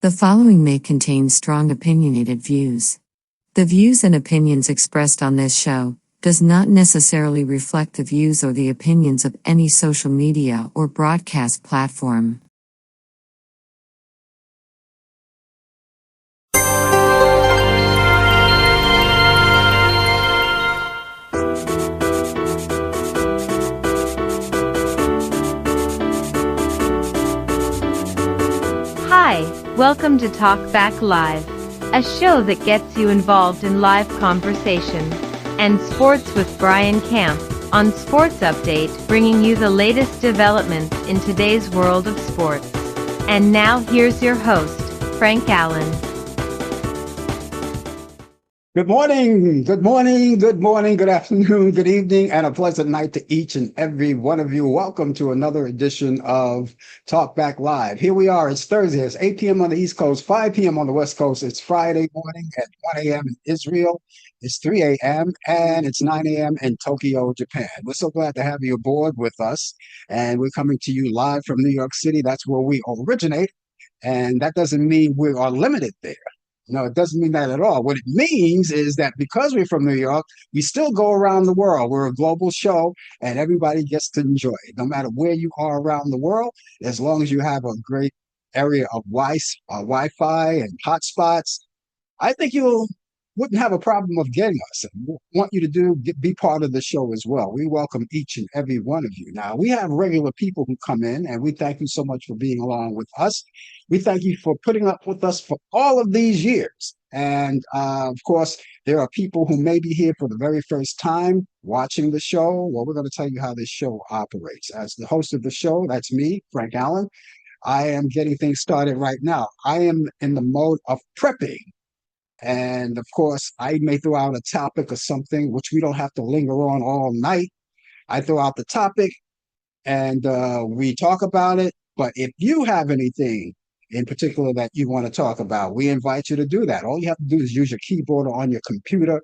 The following may contain strong opinionated views. The views and opinions expressed on this show does not necessarily reflect the views or the opinions of any social media or broadcast platform. Hi, welcome to Talk Back Live, a show that gets you involved in live conversation and sports with Brian Camp on Sports Update, bringing you the latest developments in today's world of sports. And now here's your host, Frank Allan. Good morning, good afternoon, good evening, and a pleasant night to each and every one of you. Welcome to another edition of Talk Back Live. Here we are, it's Thursday, it's 8 p.m. on the East Coast, 5 p.m. on the West Coast. It's Friday morning at 1 a.m. in Israel. It's 3 a.m. and it's 9 a.m. in Tokyo, Japan. We're so glad to have you aboard with us, and we're coming to you live from New York City. That's where we originate, and that doesn't mean we are limited there. No, it doesn't mean that at all. What it means is that because we're from New York, we still go around the world. We're a global show, and everybody gets to enjoy it. No matter where you are around the world, as long as you have a great area of Wi-Fi and hotspots, I think you wouldn't have a problem of getting us. And we want you to be part of the show as well. We welcome each and every one of you. Now, we have regular people who come in, and we thank you so much for being along with us. We thank you for putting up with us for all of these years. And of course, there are people who may be here for the very first time watching the show. Well, we're going to tell you how this show operates. As the host of the show, that's me, Frank Allan. I am getting things started right now. I am in the mode of prepping. And of course, I may throw out a topic or something, which we don't have to linger on all night. I throw out the topic and we talk about it. But if you have anything in particular that you want to talk about, we invite you to do that. All you have to do is use your keyboard on your computer,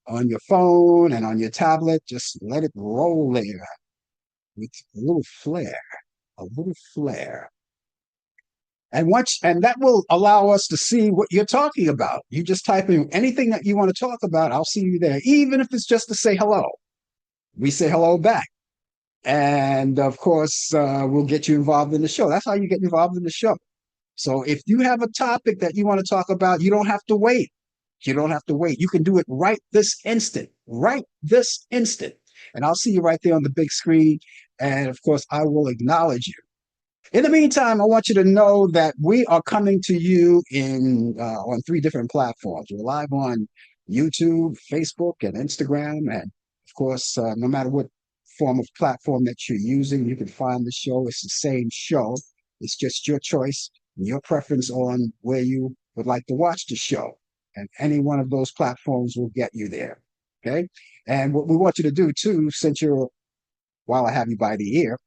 on your phone, and on your tablet. Just let it roll there with a little flair, a little flair. And that will allow us to see what you're talking about. You just type in anything that you want to talk about. I'll see you there, even if it's just to say hello. We say hello back. And of course, we'll get you involved in the show. That's how you get involved in the show. So if you have a topic that you want to talk about, you don't have to wait. You don't have to wait. You can do it right this instant, And I'll see you right there on the big screen. And of course, I will acknowledge you. In the meantime, I want you to know that we are coming to you on 3 different platforms. We're live on YouTube, Facebook, and Instagram. And of course, no matter what form of platform that you're using, you can find the show. It's the same show. It's just your choice and your preference on where you would like to watch the show. And any one of those platforms will get you there. Okay? And what we want you to do, too, while I have you by the ear,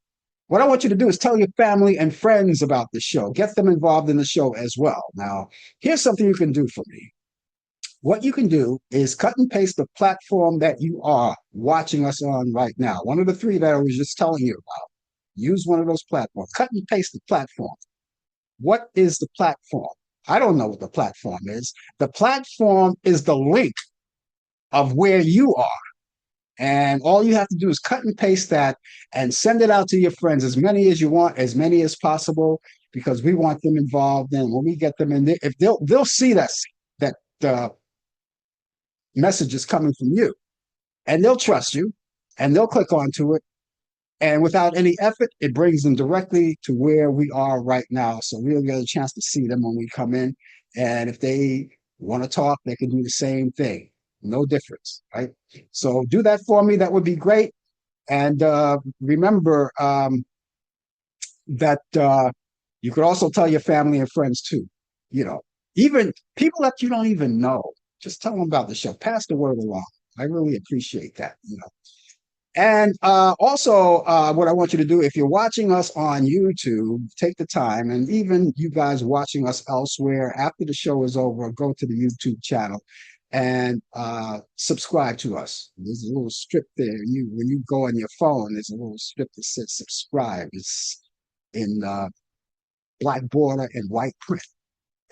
what I want you to do is tell your family and friends about the show. Get them involved in the show as well. Now, here's something you can do for me. What you can do is cut and paste the platform that you are watching us on right now. One of the 3 that I was just telling you about. Use one of those platforms. Cut and paste the platform. What is the platform? I don't know what the platform is. The platform is the link of where you are. And all you have to do is cut and paste that and send it out to your friends, as many as you want, as many as possible, because we want them involved. And when we get them in there, if they'll see that message is coming from you, and they'll trust you, and they'll click onto it. And without any effort, it brings them directly to where we are right now. So we'll get a chance to see them when we come in. And if they want to talk, they can do the same thing. No difference, right? So do that for me. That would be great. And remember that you could also tell your family and friends too. Even people that you don't even know, just tell them about the show. Pass the word along. I really appreciate that. And also, what I want you to do, if you're watching us on YouTube, take the time, and even you guys watching us elsewhere, after the show is over, go to the YouTube channel and subscribe to us. There's a little strip there. When you go on your phone, there's a little strip that says subscribe. It's in black border and white print.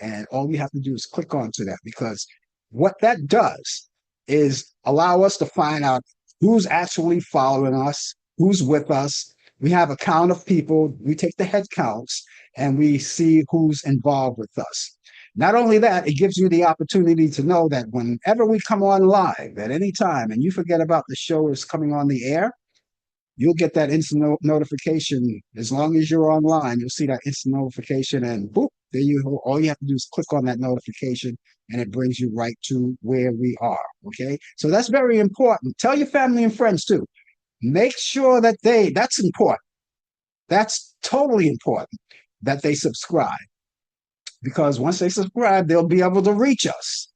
And all you have to do is click onto that, because what that does is allow us to find out who's actually following us, who's with us. We have a count of people. We take the head counts and we see who's involved with us. Not only that, it gives you the opportunity to know that whenever we come on live at any time and you forget about the show is coming on the air, you'll get that instant notification. As long as you're online, you'll see that instant notification, and boop, there you go. All you have to do is click on that notification and it brings you right to where we are. Okay. So that's very important. Tell your family and friends too. Make sure that that's important. That's totally important that they subscribe, because once they subscribe, they'll be able to reach us.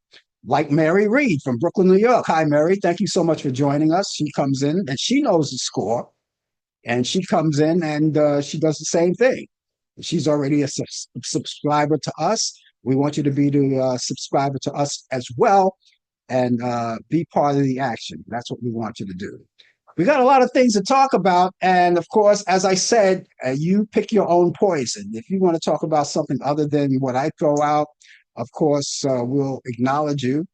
Like Mary Reed from Brooklyn, New York. Hi, Mary. Thank you so much for joining us. She comes in and she knows the score, and she comes in and she does the same thing. She's already a subscriber to us. We want you to be a subscriber to us as well, and be part of the action. That's what we want you to do. We got a lot of things to talk about. And of course, as I said, you pick your own poison. If you want to talk about something other than what I throw out, of course, we'll acknowledge you,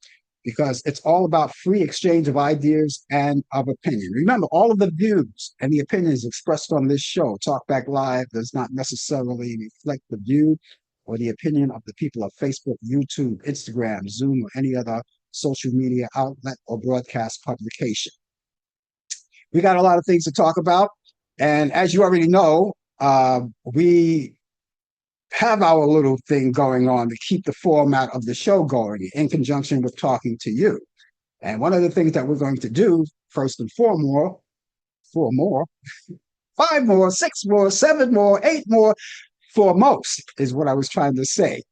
because it's all about free exchange of ideas and of opinion. Remember, all of the views and the opinions expressed on this show, Talkback Live, does not necessarily reflect the view or the opinion of the people of Facebook, YouTube, Instagram, Zoom, or any other social media outlet or broadcast publication. We got a lot of things to talk about. And as you already know, we have our little thing going on to keep the format of the show going in conjunction with talking to you. And one of the things that we're going to do, first and foremost, 5 more, 6 more, 7 more, 8 more, foremost is what I was trying to say.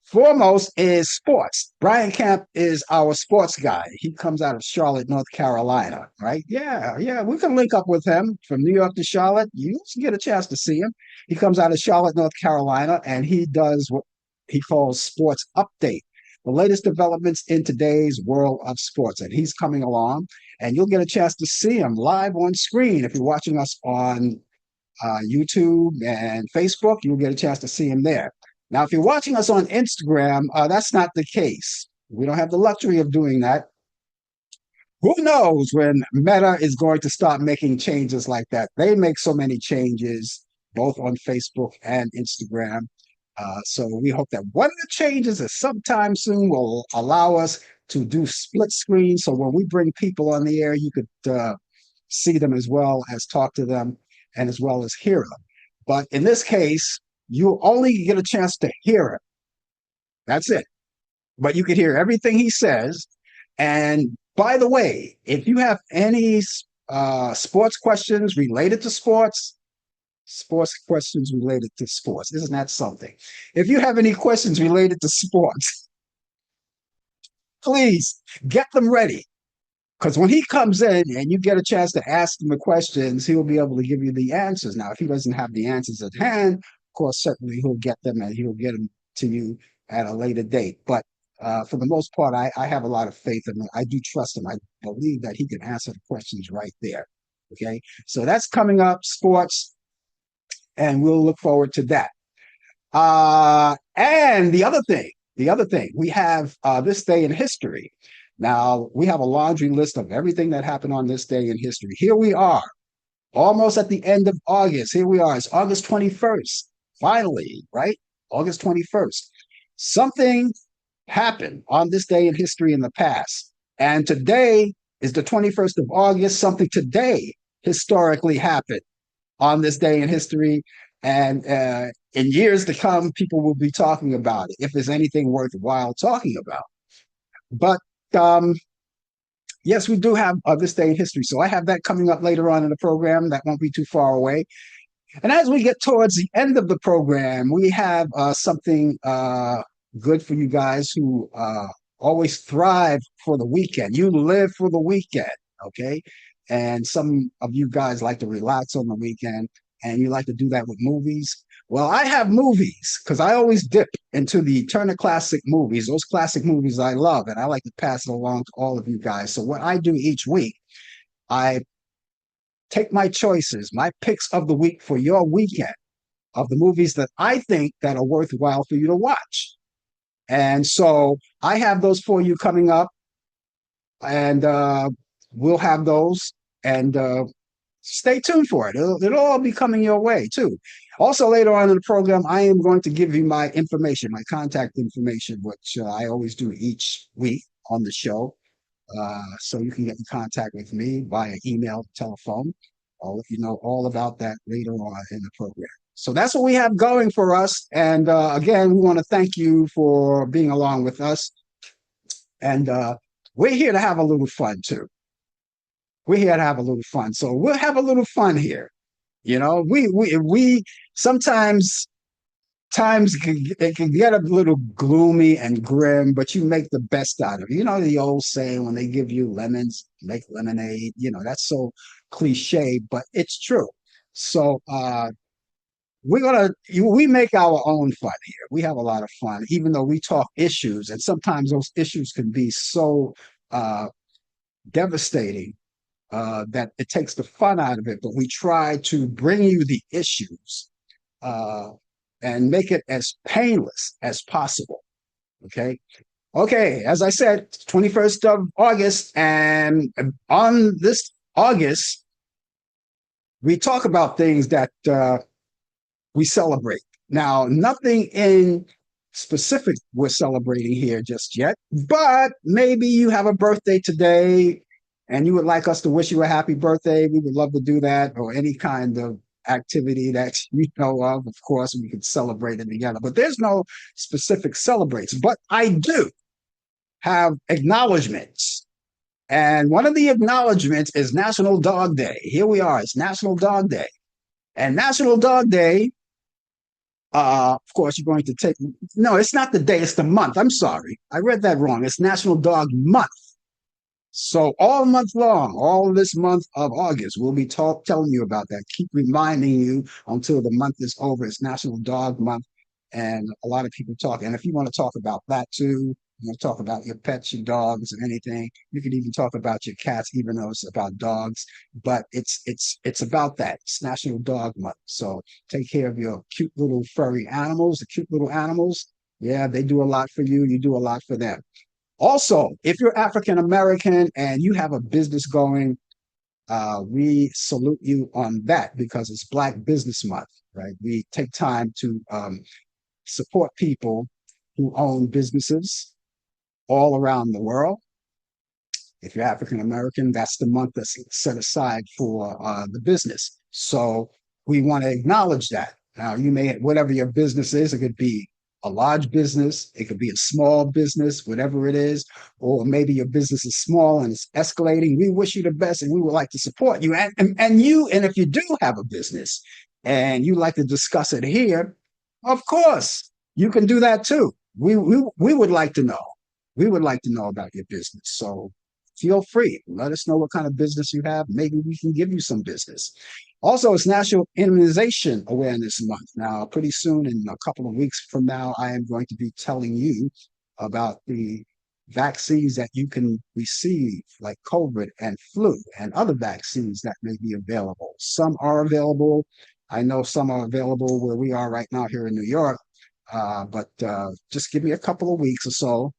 Foremost is sports. Brian Camp is our sports guy. He comes out of Charlotte, North Carolina, right? Yeah. We can link up with him from New York to Charlotte. You get a chance to see him. He comes out of Charlotte, North Carolina, and he does what he calls Sports Update, the latest developments in today's world of sports. And he's coming along, and you'll get a chance to see him live on screen. If you're watching us on YouTube and Facebook, you'll get a chance to see him there. Now, if you're watching us on Instagram, that's not the case. We don't have the luxury of doing that. Who knows when Meta is going to start making changes like that? They make so many changes, both on Facebook and Instagram. So we hope that one of the changes is sometime soon will allow us to do split screen. So when we bring people on the air, you could see them as well as talk to them, and as well as hear them. But in this case, you only get a chance to hear it. That's it. But you can hear everything he says. And by the way, if you have any sports questions related to sports related to sports, isn't that something? If you have any questions related to sports, please get them ready. Because when he comes in and you get a chance to ask him the questions, he'll be able to give you the answers. Now, if he doesn't have the answers at hand, of course, certainly he'll get them, and he'll get them to you at a later date. But for the most part, I have a lot of faith in him. I do trust him. I believe that he can answer the questions right there. Okay, so that's coming up, sports, and we'll look forward to that. And the other thing, we have this day in history. Now, we have a laundry list of everything that happened on this day in history. Here we are, almost at the end of August. Here we are. It's August 21st. Finally, right? August 21st. Something happened on this day in history in the past. And today is the 21st of August. Something today historically happened on this day in history. And in years to come, people will be talking about it, if there's anything worthwhile talking about. But yes, we do have this day in history. So I have that coming up later on in the program. That won't be too far away. And as we get towards the end of the program, we have something good for you guys who always thrive for the weekend. You live for the weekend, okay? And some of you guys like to relax on the weekend, and you like to do that with movies. Well, I have movies because I always dip into the Turner Classic Movies, those classic movies I love, and I like to pass it along to all of you guys. So what I do each week, I take my choices, my picks of the week for your weekend of the movies that I think that are worthwhile for you to watch. And so I have those for you coming up, and we'll have those. And stay tuned for it. It'll all be coming your way too. Also, later on in the program, I am going to give you my information, my contact information, which I always do each week on the show. So you can get in contact with me via email, telephone. I'll let you know all about that later on in the program. So that's what we have going for us. And again, we want to thank you for being along with us. And we're here to have a little fun too. We're here to have a little fun. So we'll have a little fun here. We sometimes it can get a little gloomy and grim, but you make the best out of it. You know the old saying, when they give you lemons, make lemonade. That's so cliche, but it's true. So we make our own fun here. We have a lot of fun, even though we talk issues, and sometimes those issues can be so devastating that it takes the fun out of it. But we try to bring you the issues and make it as painless as possible. Okay. As I said, 21st of August, and on this August, we talk about things that we celebrate. Now, nothing in specific we're celebrating here just yet, but maybe you have a birthday today and you would like us to wish you a happy birthday. We would love to do that, or any kind of activity that you know of. Of course, we could celebrate it together, but there's no specific celebrates. But I do have acknowledgments. And one of the acknowledgments is National Dog Day. Here we are. It's National Dog Day. And National Dog Day, of course, you're going to take, no, it's not the day, it's the month. I'm sorry. I read that wrong. It's National Dog Month. So all month long, all this month of August, we'll be telling you about that. Keep reminding you until the month is over. It's National Dog Month, and a lot of people talk. And if you want to talk about that too, you want to talk about your pets, your dogs, and anything. You can even talk about your cats, even though it's about dogs. But it's about that. It's National Dog Month. So take care of your cute little furry animals. The cute little animals, yeah, they do a lot for you. You do a lot for them. Also, if you're African American and you have a business going, we salute you on that, because it's Black Business Month, right? We take time to support people who own businesses all around the world. If you're African American, that's the month that's set aside for the business. So we want to acknowledge that. Now, you may, whatever your business is, it could be a large business, it could be a small business, whatever it is, or maybe your business is small and it's escalating. We wish you the best, and we would like to support you. And if you do have a business and you like to discuss it here, of course, you can do that too. We would like to know. We would like to know about your business. So feel free. Let us know what kind of business you have. Maybe we can give you some business. Also, it's National Immunization Awareness Month. Now, pretty soon, in a couple of weeks from now, I am going to be telling you about the vaccines that you can receive, like COVID and flu and other vaccines that may be available. Some are available. I know some are available where we are right now here in New York. But just give me a couple of weeks or so,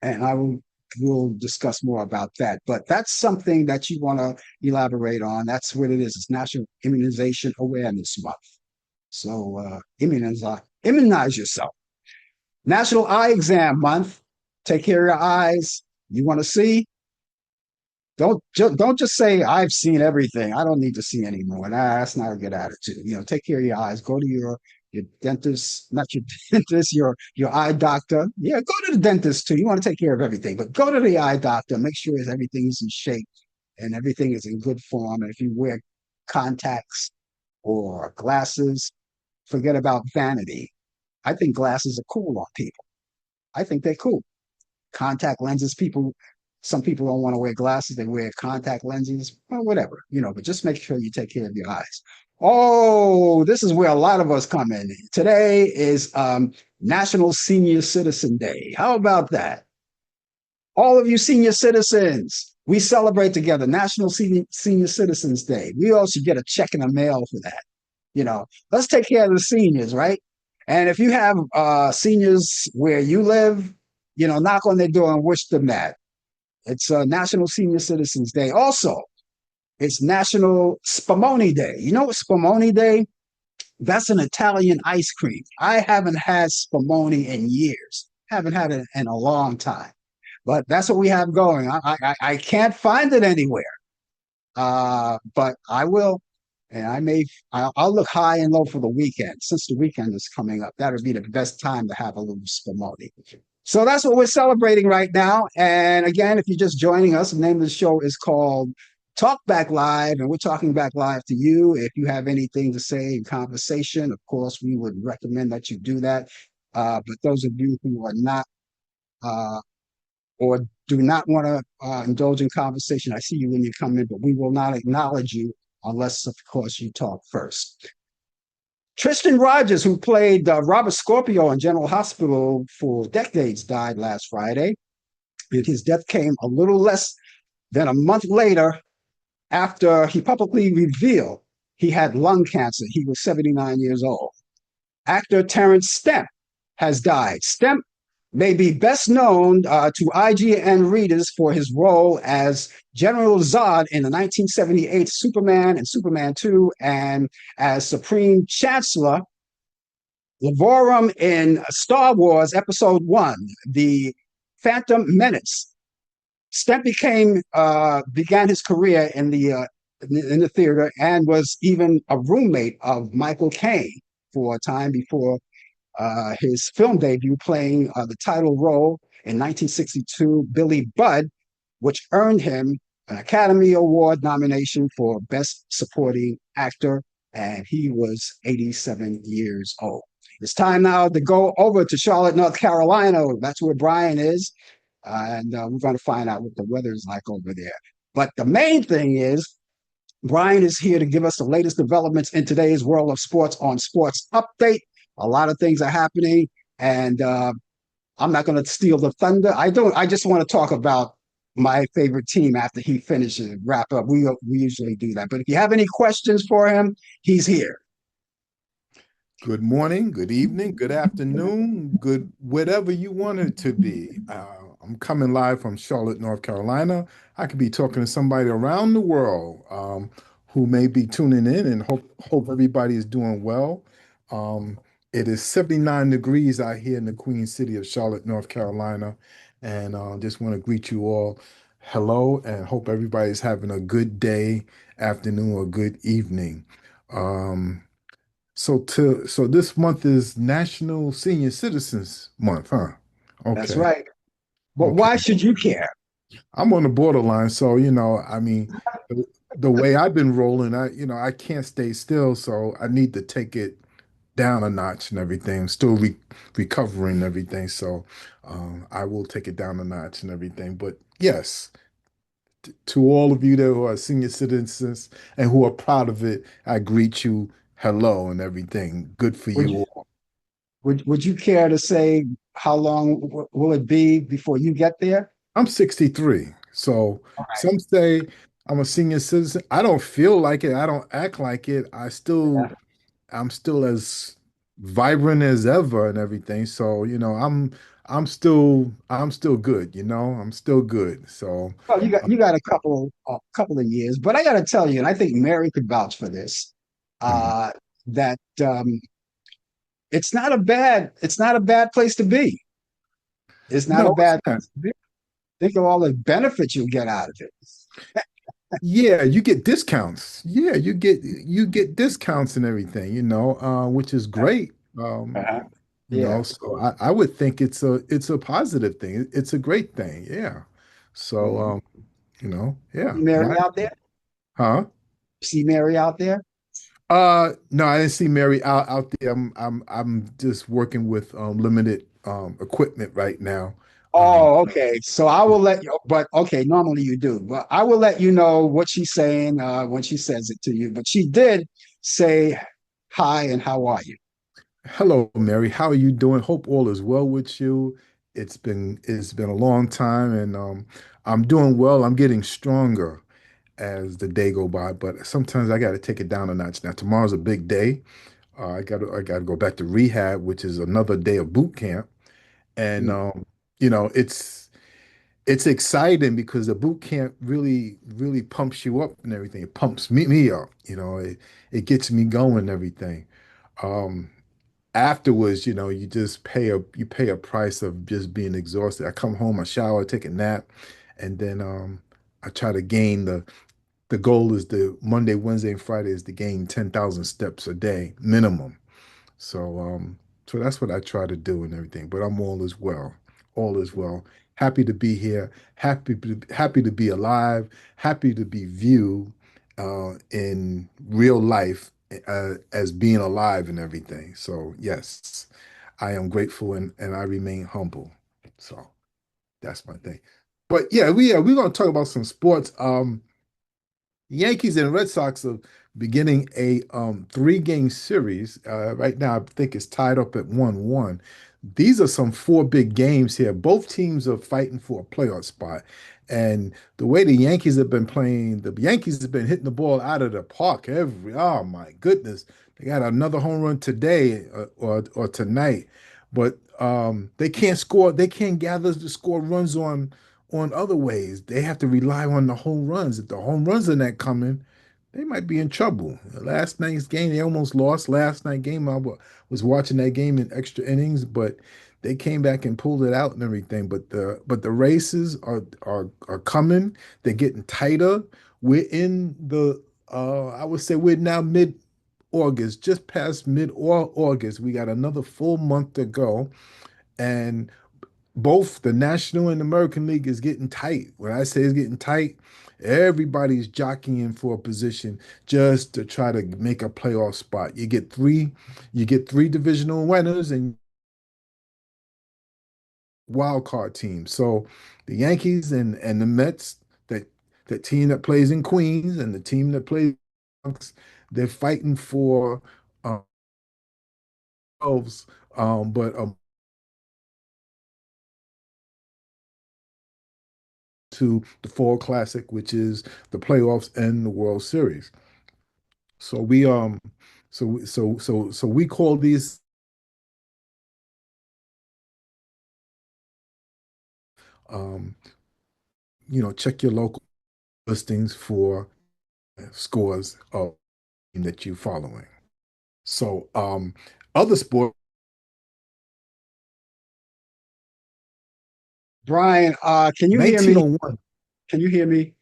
and we'll discuss more about that. But that's something that you want to elaborate on. That's what it is. It's National Immunization Awareness Month. So immunize yourself. National Eye Exam Month. Take care of your eyes. You want to see? Don't just say, I've seen everything. I don't need to see anymore. That's not a good attitude. Take care of your eyes. Go to your dentist, not your dentist, your eye doctor. Yeah, go to the dentist too. You want to take care of everything, but go to the eye doctor. Make sure everything is in shape and everything is in good form. And if you wear contacts or glasses, forget about vanity. I think glasses are cool on people. I think they're cool. Contact lenses, some people don't want to wear glasses. They wear contact lenses, well, whatever, but just make sure you take care of your eyes. Oh, this is where a lot of us come in. Today is National Senior Citizen Day. How about that? All of you senior citizens, we celebrate together National Senior Citizens Day. We all should get a check in the mail for that. Let's take care of the seniors, right? And if you have seniors where you live, knock on their door and wish them that. It's National Senior Citizens Day. Also, it's National Spumoni Day. You know what Spumoni Day? That's an Italian ice cream. I haven't had spumoni in years. Haven't had it in a long time. But that's what we have going. I can't find it anywhere. But I will, and I'll look high and low for the weekend. Since the weekend is coming up, that would be the best time to have a little spumoni. So that's what we're celebrating right now. And again, if you're just joining us, the name of the show is called Talk Back Live, and we're talking back live to you. If you have anything to say in conversation, of course, we would recommend that you do that. But those of you who are not uh, or do not want to indulge in conversation, I see you when you come in, but we will not acknowledge you unless, of course, you talk first. Tristan Rogers, who played Robert Scorpio in General Hospital for decades, died last Friday. And his death came a little less than a month later after he publicly revealed he had lung cancer. He was 79 years old. Actor Terrence Stamp has died. Stamp may be best known to IGN readers for his role as General Zod in the 1978 Superman and Superman 2, and as Supreme Chancellor Lavorum in Star Wars Episode 1, The Phantom Menace. Stamp began his career in the theater and was even a roommate of Michael Caine for a time before his film debut, playing the title role in 1962, Billy Budd, which earned him an Academy Award nomination for Best Supporting Actor, and he was 87 years old. It's time now to go over to Charlotte, North Carolina. That's where Brian is, and we're going to find out what the weather is like over there. But the main thing is, Brian is here to give us the latest developments in today's world of sports on Sports Update. A lot of things are happening, and I'm not going to steal the thunder. I don't. I just want to talk about my favorite team after he finishes wrap up. We usually do that. But if you have any questions for him, he's here. Good morning, good evening, good afternoon, good whatever you want it to be. I'm coming live from Charlotte, North Carolina. I could be talking to somebody around the world who may be tuning in, and hope everybody is doing well. It is 79 degrees out here in the Queen City of Charlotte, North Carolina, and just want to greet you all. Hello, and hope everybody's having a good day, afternoon, or good evening. Um, so this month is National Senior Citizens Month, huh? That's Okay. right. But Okay. why should you care? I'm on the borderline, so I mean, the way I've been rolling, I can't stay still, so I need to take it down a notch and everything. I'm still recovering and everything, so I will take it down a notch and everything. But yes, to all of you that who are senior citizens and who are proud of it, I greet you hello and everything. Good for Would you you all. would you care to say how long will it be before you get there? I'm 63. So All right. some say I'm a senior citizen. I don't feel like it. I don't act like it. Yeah. I'm still as vibrant as ever and everything. So, I'm still good, I'm still good. So, Well, uh, you got a couple of years, but I got to tell you, and I think Mary could vouch for this, mhm. uh, that it's not a bad place to be. It's not a No, it's bad not. place to be. Think of all the benefits you'll get out of it. Yeah, you get discounts. Yeah, you get discounts and everything, which is great. Uh-huh. Yeah. So I would think it's a positive thing. It's a great thing. Yeah. So Mhm. yeah. See Mary Why? out there? Huh? See Mary out there? No, I didn't see Mary out there. I'm just working with limited equipment right now. Um, Oh, okay. So I will let you, but okay, normally you do, but I will let you know what she's saying when she says it to you. But she did say hi and how are you? Hello, Mary. How are you doing? Hope all is well with you. It's been a long time, and I'm doing well. I'm getting stronger as the day go by, but sometimes I got to take it down a notch. Now, tomorrow's a big day. I got to go back to rehab, which is another day of boot camp. And Mm. you know, it's exciting because the boot camp really pumps you up and everything. It pumps me up, it gets me going and everything. Um, Afterwards, you pay a price of just being exhausted. I come home, I shower, take a nap, and then I try to gain the goal is the Monday, Wednesday, and Friday is to gain 10,000 steps a day minimum. So so that's what I try to do and everything. But I'm all as well. All is well. Happy to be here. Happy to be alive. Happy to be viewed in real life as being alive and everything. So yes, I am grateful and I remain humble. So that's my thing. But we're gonna talk about some sports. Yankees and Red Sox are beginning a three-game series. Right now, I think it's tied up at 1-1. These are some four big games here. Both teams are fighting for a playoff spot. And the way the Yankees have been playing, the Yankees have been hitting the ball out of the park oh my goodness. They got another home run today or tonight. But they can't score, they can't gather to score runs on other ways. They have to rely on the home runs. If the home runs are not coming, they might be in trouble. Last night's game, they almost lost. Last night game, was watching that game in extra innings, but they came back and pulled it out and everything. But the races are coming. They're getting tighter. We're in the I would say we're now mid August, just past mid August. We got another full month to go, and both the National and American League is getting tight. When I say it's getting tight, everybody's jockeying for a position just to try to make a playoff spot. You get three divisional winners and wild card teams. So the Yankees and the Mets, that team that plays in Queens and the team that plays, they're fighting for themselves. But to the Fall Classic, which is the playoffs and the World Series. So we call these um check your local listings for scores of that you're following. So other sport, Brian, can you hear me? 1901. Can you hear me?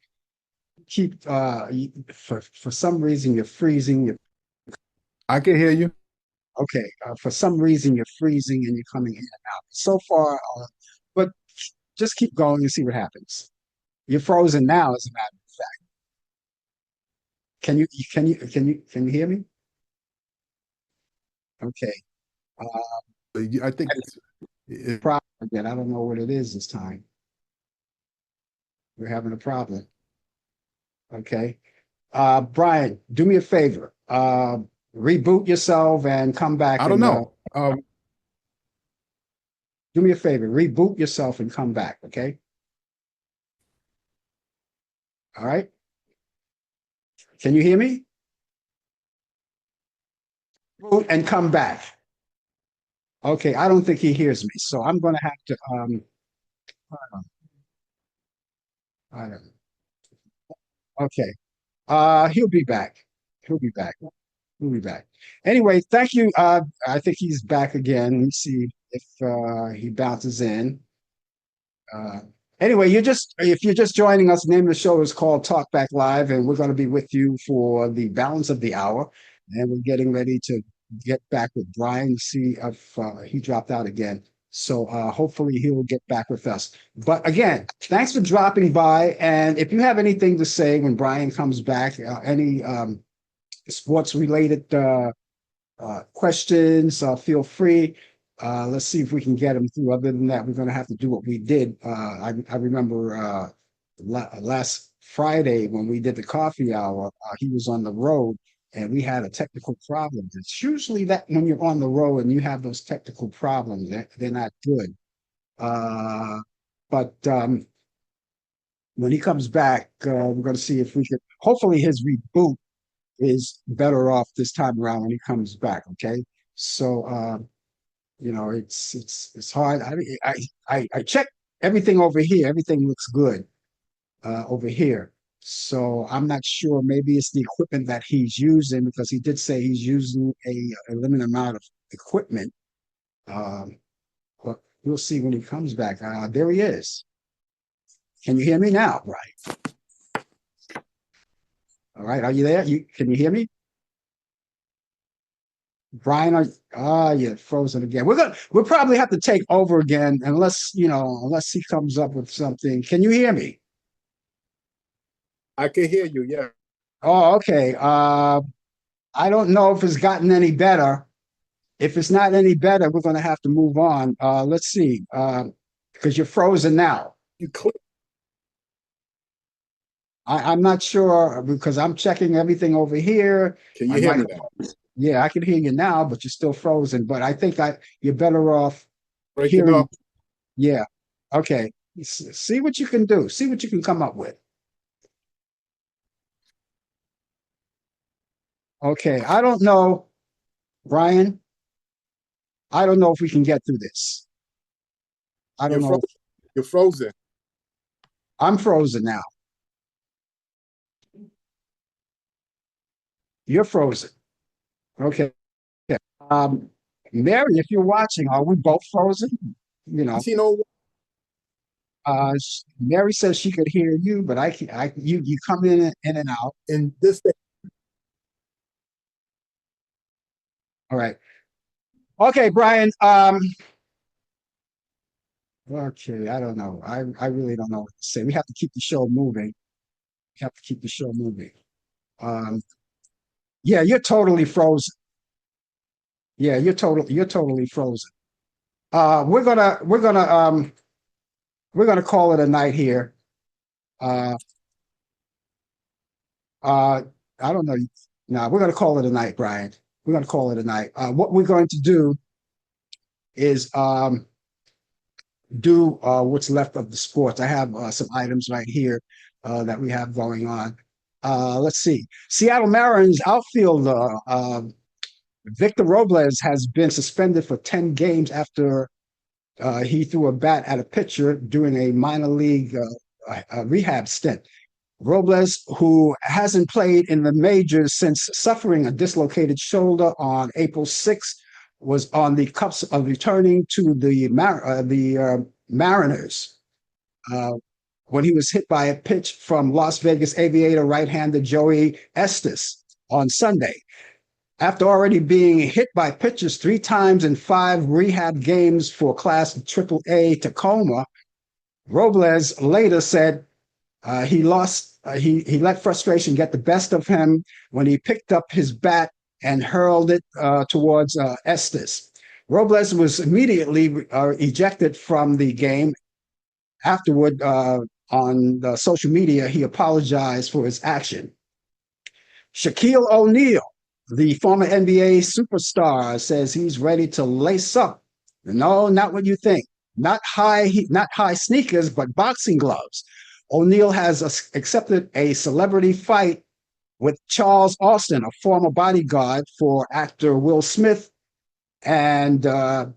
Keep for some reason you're freezing. I can hear you. Okay, for some reason you're freezing and you're coming in and out. So far, but just keep going and see what happens. You're frozen now, as a matter of fact. Can you hear me? Okay. I think it's Problem again. I don't know what it is this time. We're having a problem. Okay. Brian, do me a favor. Reboot yourself and come back I don't and know. do me a favor. Reboot yourself and come back. Okay. All right. Can you hear me? Boot and come back. Okay. I don't think he hears me, so I'm going to have to. I don't. Okay. He'll be back. He'll be back. He'll be back. Anyway, thank you. I think he's back again. Let me see if he bounces in. Uh, anyway, if you're just joining us, the name of the show is called Talk Back Live, and we're going to be with you for the balance of the hour. And we're getting ready to get back with Brian to see if he dropped out again. So hopefully he will get back with us. But again, thanks for dropping by. And if you have anything to say when Brian comes back, any sports related questions, feel free. Let's see if we can get them through. Other than that, we're going to have to do what we did. I remember last Friday when we did the coffee hour, he was on the road and we had a technical problem. It's usually that when you're on the road and you have those technical problems, they're not good. Uh, but when he comes back, we're going to see if we could, hopefully his reboot is better off this time around when he comes back. Okay, so it's hard. I checked everything over here. Everything looks good over here. So I'm not sure. Maybe it's the equipment that he's using because he did say he's using a limited amount of equipment. Um, but we'll see when he comes back. There he is. Can you hear me now, Brian? All right, are you there? Can you hear me? Brian, you're frozen again. We'll probably have to take over again unless he comes up with something. Can you hear me? I can hear you. Yeah. Oh, okay. I don't know if it's gotten any better. If it's not any better, we're going to have to move on. Let's see, because you're frozen now. You click. I'm not sure because I'm checking everything over here. Can you hear me now? Yeah, I can hear you now, but you're still frozen. But I think you're better off Breaking hearing. up. Yeah. Okay. See what you can do. See what you can come up with. Okay. I don't know, Brian. I don't know if we can get through this. I don't know. You're frozen. I'm frozen now. You're frozen. Okay. Mary, if you're watching, are we both frozen? You know, Mary says she could hear you, but you come in and out. And this thing. All right. Okay, Brian. Okay, I don't know. I really don't know what to say. We have to keep the show moving. We have to keep the show moving. Um, yeah, you're totally frozen. Yeah, you're totally frozen. We're gonna call it a night here. Uh, uh, I don't know. No, we're gonna call it a night, Brian. We're gonna call it a night. What we're going to do is do what's left of the sports. I have some items right here that we have going on. Let's see. Seattle Mariners outfielder Victor Robles has been suspended for 10 games after he threw a bat at a pitcher during a minor league rehab stint. Robles, who hasn't played in the majors since suffering a dislocated shoulder on April 6th, was on the cusp of returning to the Mariners when he was hit by a pitch from Las Vegas Aviator right-hander Joey Estes on Sunday. After already being hit by pitchers 3 times in 5 rehab games for Class AAA Tacoma, Robles later said he let frustration get the best of him when he picked up his bat and hurled it towards Estes. Robles was immediately ejected from the game. Afterward, on social media, he apologized for his action. Shaquille O'Neal, the former NBA superstar, says he's ready to lace up. No, not what you think. Not high sneakers, but boxing gloves. O'Neal has accepted a celebrity fight with Charles Austin, a former bodyguard for actor Will Smith and a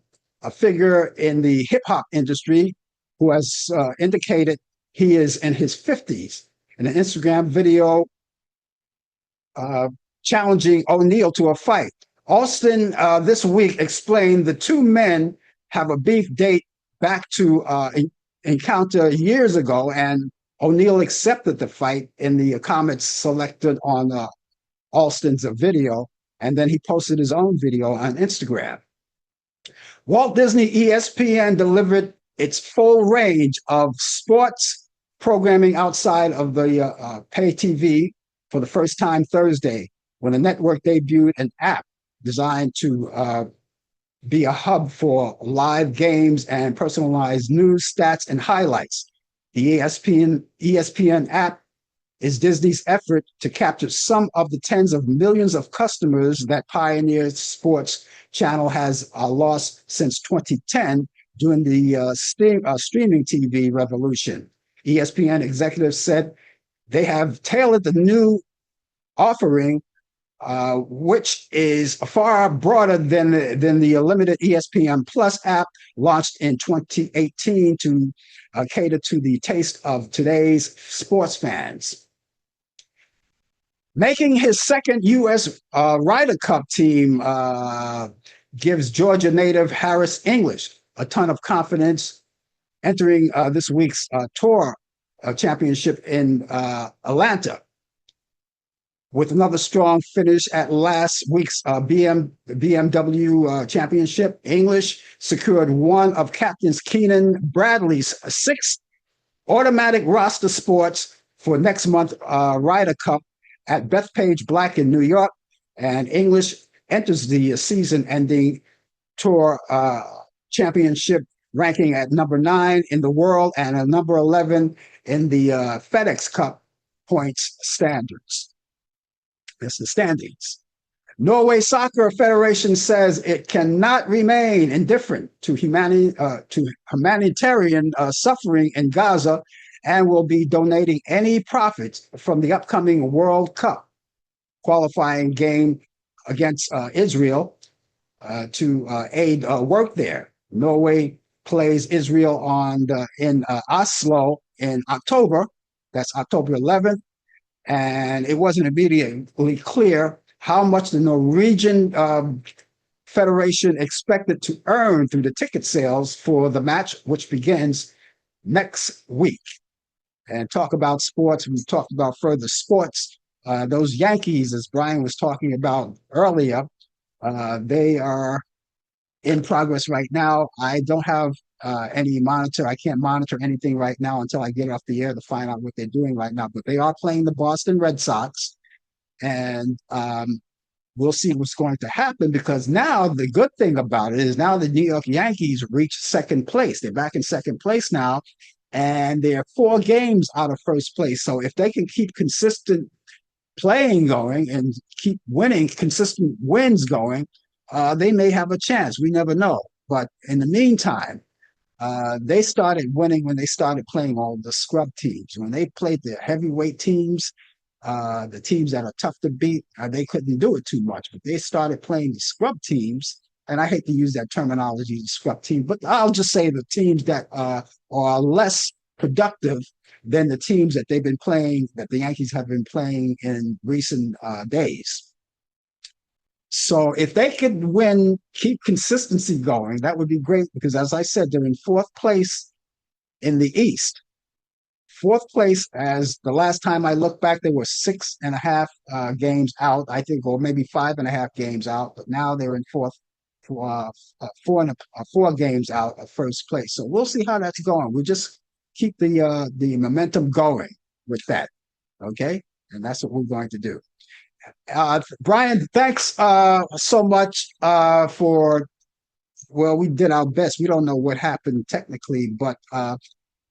figure in the hip hop industry who has indicated he is in his 50s. In an Instagram video challenging O'Neal to a fight. Austin this week explained the two men have a beef date back to encounter years ago, and O'Neal accepted the fight in the comments selected on Austin's video, and then he posted his own video on Instagram. Walt Disney ESPN delivered its full range of sports programming outside of the pay TV for the first time Thursday, when the network debuted an app designed to be a hub for live games and personalized news, stats, and highlights. The ESPN app is Disney's effort to capture some of the tens of millions of customers that Pioneer Sports Channel has lost since 2010 during the streaming TV revolution. ESPN executives said they have tailored the new offering which is far broader than the limited ESPN Plus app launched in 2018 to cater to the taste of today's sports fans. Making his second U.S. Ryder Cup team gives Georgia native Harris English a ton of confidence entering this week's tour championship in Atlanta. With another strong finish at last week's BMW championship, English secured one of Captain Keenan Bradley's 6 automatic roster spots for next month's Ryder Cup at Bethpage Black in New York. And English enters the season-ending tour championship ranking at number 9 in the world and a number 11 in the FedEx Cup points standards. That's the standings. Norway Soccer Federation says it cannot remain indifferent to humanitarian suffering in Gaza and will be donating any profits from the upcoming World Cup qualifying game against Israel to aid work there. Norway plays Israel in Oslo in October. That's October 11th. And it wasn't immediately clear how much the Norwegian Federation expected to earn through the ticket sales for the match, which begins next week. And talk about sports, we've talked about further sports. Those Yankees, as Brian was talking about earlier, they are in progress right now. I don't have any monitor. I can't monitor anything right now until I get off the air to find out what they're doing right now. But they are playing the Boston Red Sox, and we'll see what's going to happen, because now the good thing about it is now the New York Yankees reached second place. They're back in second place now, and they're 4 games out of first place. So if they can keep consistent playing going and keep winning, consistent wins going, they may have a chance. We never know. But in the meantime, they started winning when they started playing all the scrub teams. When they played the heavyweight teams, the teams that are tough to beat, they couldn't do it too much. But they started playing the scrub teams, and I hate to use that terminology, scrub team, but I'll just say the teams that are less productive than the teams that they've been playing, that the Yankees have been playing in recent days. So if they could win, keep consistency going, that would be great, because as I said, they're in 4th place in the East. 4th place, as the last time I looked back, they were 6.5 games out, I think, or maybe 5.5 games out, but now they're in 4 games out of first place. So we'll see how that's going. We'll just keep the momentum going with that, okay? And that's what we're going to do. Brian, thanks so much we did our best. We don't know what happened technically, but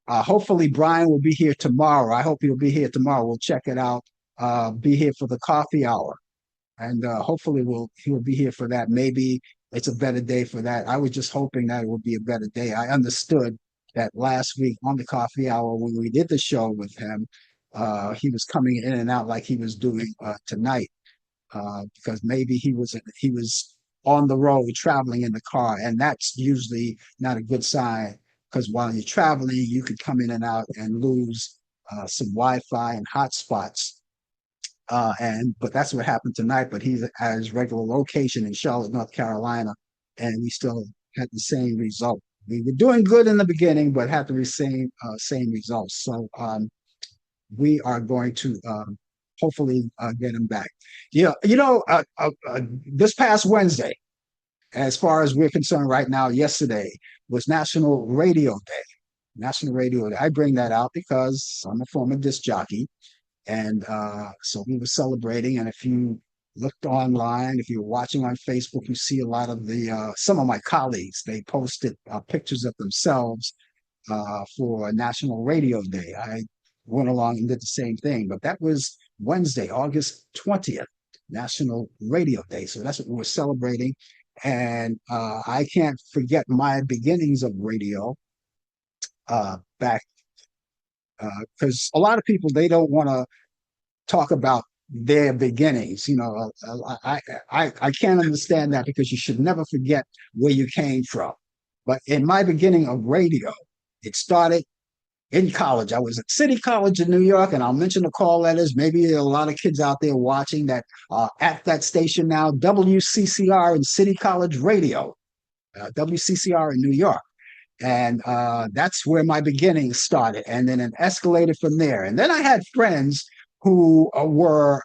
hopefully Brian will be here tomorrow. I hope he'll be here tomorrow. We'll check it out. Be here for the coffee hour, and hopefully he'll be here for that. Maybe it's a better day for that. I was just hoping that it would be a better day. I understood that last week on the coffee hour when we did the show with him, he was coming in and out like he was doing tonight, because maybe he was on the road traveling in the car, and that's usually not a good sign, because while you're traveling, you could come in and out and lose some Wi-Fi and hotspots. But that's what happened tonight. But he's at his regular location in Charlotte, North Carolina, and we still had the same result. We were doing good in the beginning, but had the same results. So we are going to hopefully get him back. Yeah, this past Wednesday, as far as we're concerned right now, yesterday was National Radio Day. National Radio Day. I bring that out because I'm a former disc jockey, and so we were celebrating. And if you looked online, if you're watching on Facebook, you see a lot of some of my colleagues. They posted pictures of themselves for National Radio Day. I went along and did the same thing, but that was Wednesday, August 20th, National Radio Day. So that's what we're celebrating. And I can't forget my beginnings of radio back, because a lot of people, they don't want to talk about their beginnings. I can't understand that, because you should never forget where you came from. But in my beginning of radio, it started in college. I was at City College in New York, and I'll mention the call letters. Maybe there are a lot of kids out there watching that are at that station now, WCCR and City College Radio, WCCR in New York. And that's where my beginnings started. And then it escalated from there. And then I had friends who were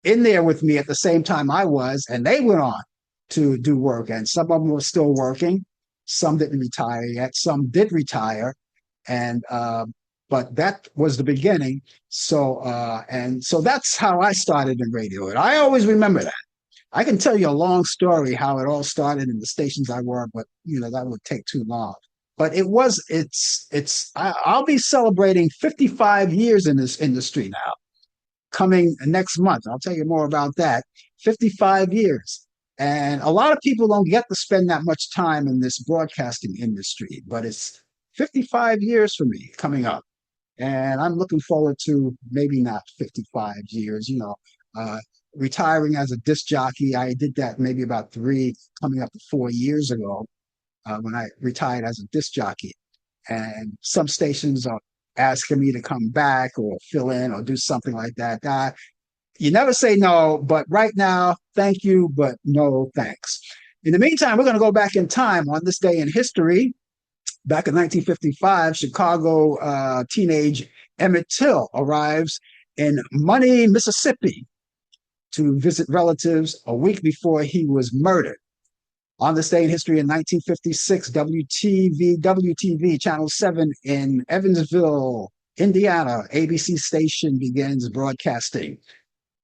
in there with me at the same time I was, and they went on to do work. And some of them were still working. Some didn't retire yet. Some did retire. And but that was the beginning. So that's how I started in radio. And I always remember that. I can tell you a long story how it all started in the stations I worked, but that would take too long. But I'll be celebrating 55 years in this industry now, coming next month. I'll tell you more about that. 55 years. And a lot of people don't get to spend that much time in this broadcasting industry, but it's 55 years for me coming up. And I'm looking forward to maybe not 55 years, retiring as a disc jockey. I did that maybe about coming up to 4 years ago, when I retired as a disc jockey. And some stations are asking me to come back or fill in or do something like that. You never say no, but right now, thank you, but no thanks. In the meantime, we're going to go back in time on this day in history. Back in 1955, Chicago teenage Emmett Till arrives in Money, Mississippi, to visit relatives a week before he was murdered. On this day in history in 1956, WTV Channel 7 in Evansville, Indiana, ABC station begins broadcasting.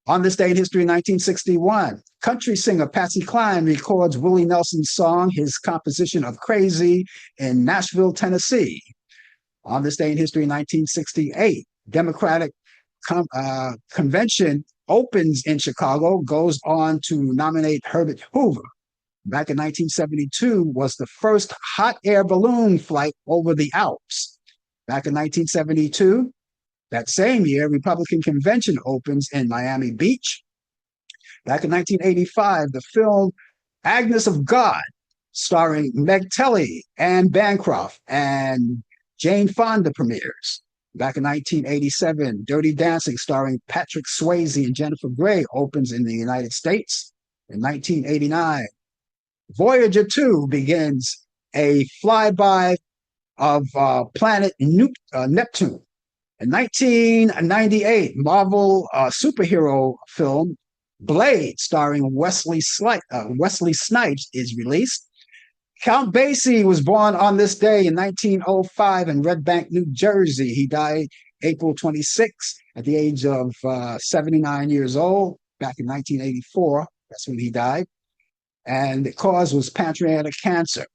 On this day in history in 1961, country singer Patsy Cline records Willie Nelson's song, his composition of Crazy, in Nashville, Tennessee. On this day in history in 1968, Democratic convention opens in Chicago, goes on to nominate Herbert Hoover. Back in 1972 was the first hot air balloon flight over the Alps. Back in 1972, that same year, Republican convention opens in Miami Beach. Back in 1985, the film Agnes of God, starring Meg Telly, Anne Bancroft, and Jane Fonda premieres. Back in 1987, Dirty Dancing, starring Patrick Swayze and Jennifer Grey, opens in the United States. In 1989, Voyager 2 begins a flyby of planet Neptune. In 1998, Marvel superhero film Blade, starring Wesley Snipes, is released. Count Basie was born on this day in 1905 in Red Bank, New Jersey. He died April 26 at the age of 79 years old, back in 1984. That's when he died. And the cause was pancreatic cancer.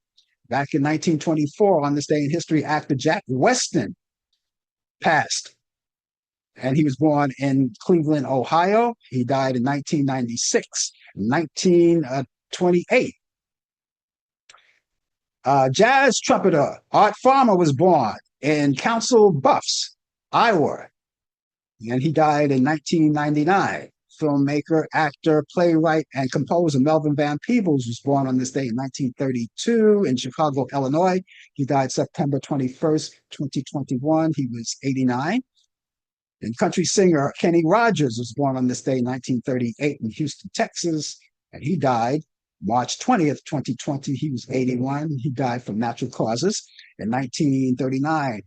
Back in 1924, on this day in history, actor Jack Weston passed. And he was born in Cleveland, Ohio. He died in 1996. 1928. Jazz trumpeter Art Farmer was born in Council Bluffs, Iowa, and he died in 1999. Filmmaker, actor, playwright, and composer Melvin Van Peebles was born on this day in 1932 in Chicago, Illinois. He died September 21st, 2021. He was 89. And country singer Kenny Rogers was born on this day in 1938 in Houston, Texas, and he died March 20th, 2020. He was 81. He died from natural causes. In 1939,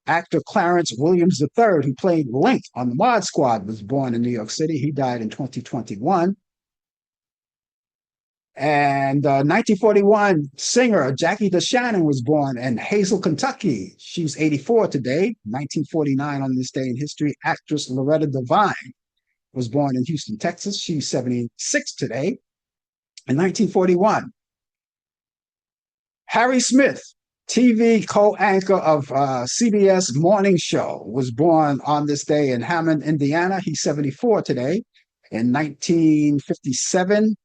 actor Clarence Williams III, who played Link on the Mod Squad, was born in New York City. He died in 2021. And 1941, singer Jackie DeShannon was born in Hazel, Kentucky. She's 84 today. 1949, on this day in history, actress Loretta Devine was born in Houston, Texas. She's 76 today. In 1941, Harry Smith, TV co-anchor of CBS Morning Show, was born on this day in Hammond, Indiana. He's 74 today. In 1957,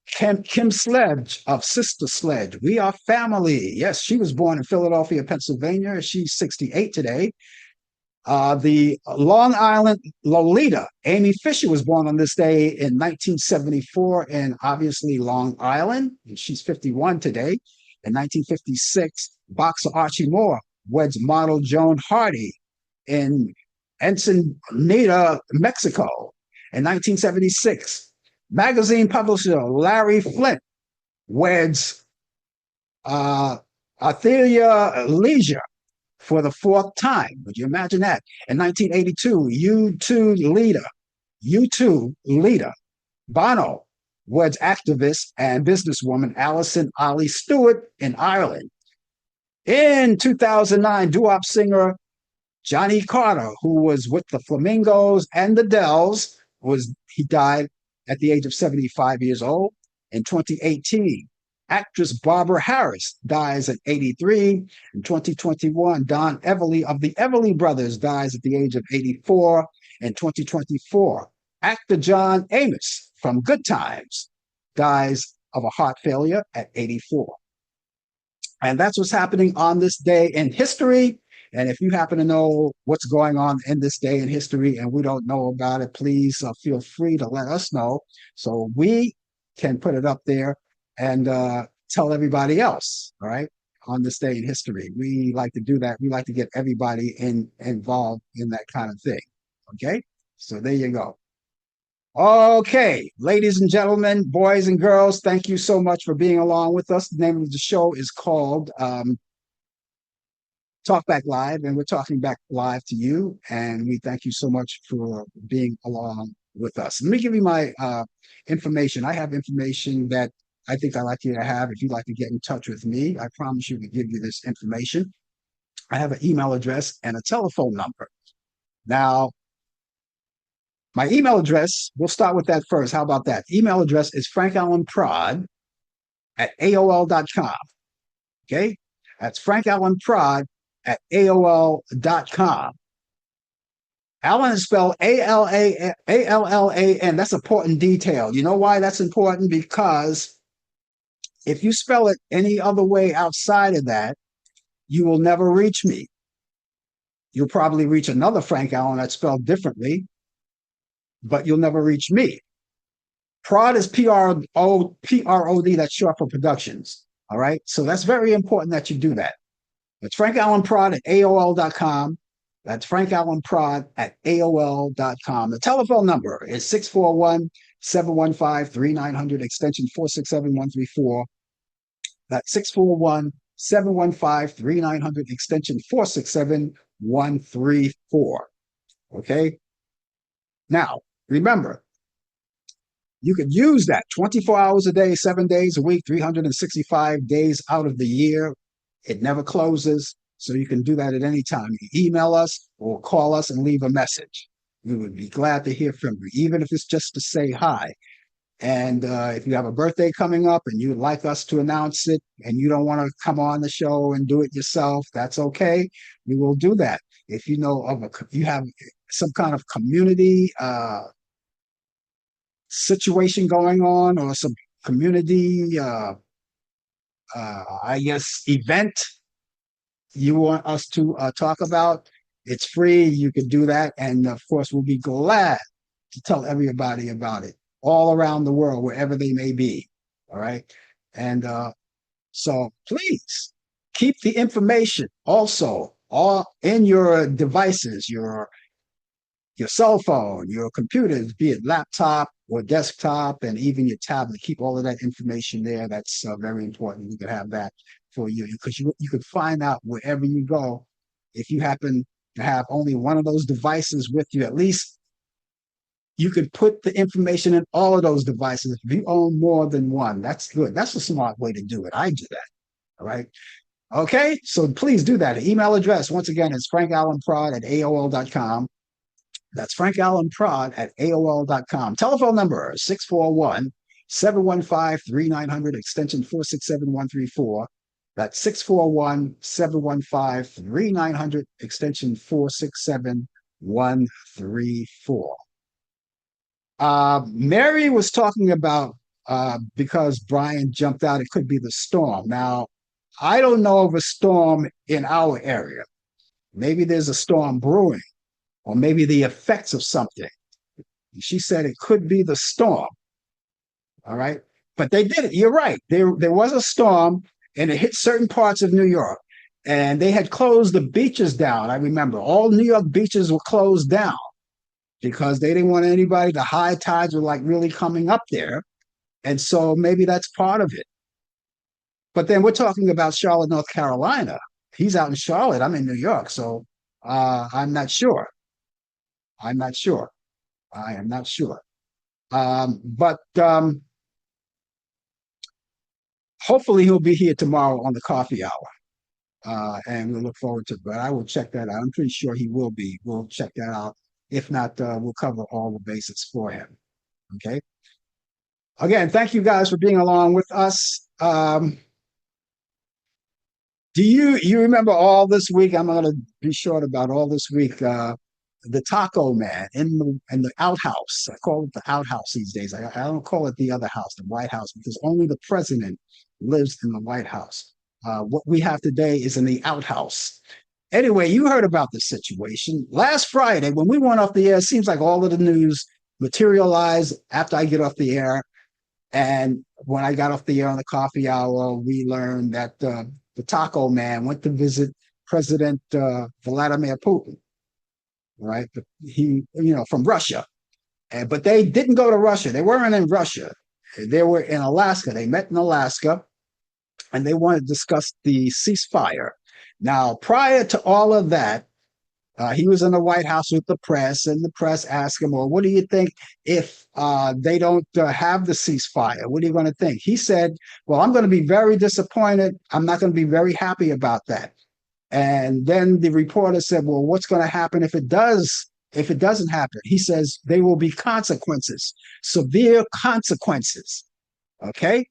Kim Sledge of Sister Sledge, We Are Family. Yes, she was born in Philadelphia, Pennsylvania. She's 68 today. The Long Island Lolita, Amy Fisher, was born on this day in 1974 in obviously Long Island. And she's 51 today. In 1956, boxer Archie Moore weds model Joan Hardy in Ensenada, Mexico. In 1976, magazine publisher Larry Flint weds Athelia Leisure for the fourth time. Would you imagine that? In 1982, U2 leader Bono weds activist and businesswoman Alison Ollie Stewart in Ireland. In 2009, doo-wop singer Johnny Carter, who was with the Flamingos and the Dells, he died at the age of 75 years old. In 2018, actress Barbara Harris dies at 83. In 2021, Don Everly of the Everly Brothers dies at the age of 84. In 2024, actor John Amos from Good Times dies of a heart failure at 84. And that's what's happening on this day in history. And if you happen to know what's going on in this day in history and we don't know about it, please feel free to let us know so we can put it up there and tell everybody else, all right, on this day in history. We like to do that. We like to get everybody involved in that kind of thing, okay? So there you go. Okay, ladies and gentlemen, boys and girls, thank you so much for being along with us. The name of the show is called Talk Back Live, and we're talking back live to you, and we thank you so much for being along with us. Let me give you my information. I have information that I think I'd like you to have. If you'd like to get in touch with me, I promise you to give you this information. I have an email address and a telephone number. Now, my email address, we'll start with that first. How about that? Email address is frankallenprod@aol.com. Okay? That's frankallenprod@aol.com. Allan is spelled Allan. That's important detail. You know why that's important? Because if you spell it any other way outside of that, you will never reach me. You'll probably reach another Frank Allan that's spelled differently, but you'll never reach me. Prod is P-R-O-D, that's short for productions. All right. So that's very important that you do that. It's frankallenprod@aol.com. That's frankallenprod@aol.com. The telephone number is 641-715-3900, extension 467-134. That's 641-715-3900, extension 467-134. Okay? Now, remember, you could use that 24 hours a day, 7 days a week, 365 days out of the year. It never closes, so you can do that at any time. You can email us or call us and leave a message. We would be glad to hear from you, even if it's just to say hi. And if you have a birthday coming up and you'd like us to announce it and you don't want to come on the show and do it yourself, that's okay. We will do that. If you know of you have some kind of community situation going on or some community I guess, event you want us to talk about, it's free. You can do that. And of course, we'll be glad to tell everybody about it all around the world, wherever they may be. All right. And so please keep the information also all in your devices, your cell phone, your computers, be it laptop or desktop, and even your tablet. Keep all of that information there. That's very important. We could have that for you because you could find out wherever you go. If you happen to have only one of those devices with you, at least you could put the information in all of those devices. If you own more than one, that's good. That's a smart way to do it. I do that. All right. Okay. So please do that. The email address, once again, is frankallenprod@aol.com. That's frankallenprod@aol.com. Telephone number 641-715-3900, extension 467-134. That's 641-715-3900, extension 467-134. Mary was talking about because Brian jumped out, it could be the storm. Now, I don't know of a storm in our area. Maybe there's a storm brewing. or maybe the effects of something. She said it could be the storm. All right. But they did it. You're right. There was a storm and it hit certain parts of New York. And they had closed the beaches down. I remember all New York beaches were closed down because they didn't want anybody, the high tides were like really coming up there. And so maybe that's part of it. But then we're talking about Charlotte, North Carolina. He's out in Charlotte. I'm in New York. So I'm not sure. I'm not sure. I am not sure. But hopefully he'll be here tomorrow on the coffee hour. And we'll look forward to it. But I will check that out. I'm pretty sure he will be. We'll check that out. If not, we'll cover all the bases for him. Okay. Again, thank you guys for being along with us. Do you remember all this week? I'm going to be short about all this week. The Taco Man in the outhouse. I call it the outhouse these days. I don't call it the other house, the White House, because only the president lives in the White House. What we have today is in the outhouse. Anyway, you heard about the situation. Last Friday, when we went off the air, it seems like all of the news materialized after I get off the air. And when I got off the air on the coffee hour, we learned that the Taco Man went to visit President Vladimir Putin, right? He, from Russia. But they didn't go to Russia. They weren't in Russia. They were in Alaska. They met in Alaska, and they wanted to discuss the ceasefire. Now, prior to all of that, he was in the White House with the press, and the press asked him, well, what do you think if they don't have the ceasefire? What are you going to think? He said, well, I'm going to be very disappointed. I'm not going to be very happy about that. And then the reporter said, well, what's going to happen if it doesn't happen? He says, there will be consequences, severe consequences. Okay.